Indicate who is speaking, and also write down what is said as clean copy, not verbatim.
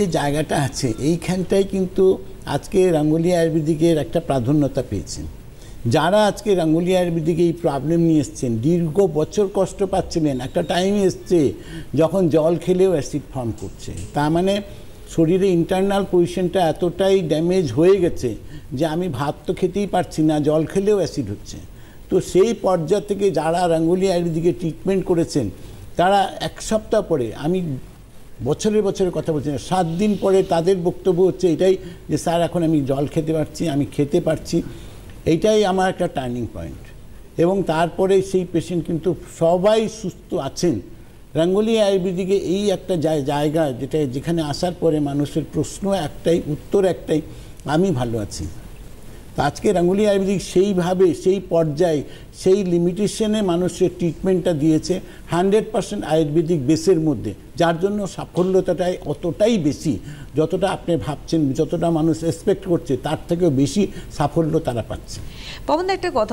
Speaker 1: যে জায়গাটা আছে এইখানটাই কিন্তু আজকে রাঙ্গুলি আয়ুর্বেদিকের একটা প্রাধান্যতা পেয়েছেন। যারা আজকে রাঙ্গুলি আয়ুর্বেদিকে এই প্রবলেম নিয়ে এসছেন, দীর্ঘ বছর কষ্ট পাচ্ছিলেন, একটা টাইম এসছে যখন জল খেলেও অ্যাসিড ফর্ম করছে। তার মানে শরীরে ইন্টারনাল পজিশনটা এতটাই ড্যামেজ হয়ে গেছে যে আমি ভাত তো খেতেই পারছি না, জল খেলেও অ্যাসিড হচ্ছে। তো সেই পর্যায় থেকে যারা রাঙ্গুলি আয়ুর্বেদিকে ট্রিটমেন্ট করেছেন তারা এক সপ্তাহ পরে, আমি বছরের কথা বলছি না, 7 দিন পরে তাদের বক্তব্য হচ্ছে এটাই যে স্যার এখন আমি জল খেতে পারছি, আমি খেতে পারছি। এইটাই আমার একটা টার্নিং পয়েন্ট। এবং তারপরে সেই পেশেন্ট কিন্তু সবাই সুস্থ আছেন। রাঙ্গুলি আয়ুর্বেদিকে এই একটা জায়গা যেখানে আসার পরে মানুষের প্রশ্ন একটাই, উত্তর একটাই, আমি ভালো আছি। তো আজকে রাঙ্গুলি আয়ুর্বেদিক সেইভাবে, সেই পর্যায়ে, সেই লিমিটেশনে মানুষের ট্রিটমেন্টটা দিয়েছে 100% আয়ুর্বেদিক বেসের মধ্যে, যার জন্য সাফল্যতাটাই অতটাই বেশি। যতটা আপনি ভাবছেন, যতটা মানুষ এক্সপেক্ট করছে তার থেকেও বেশি সাফল্য তারা পাচ্ছে।
Speaker 2: পবনদা, একটা কথা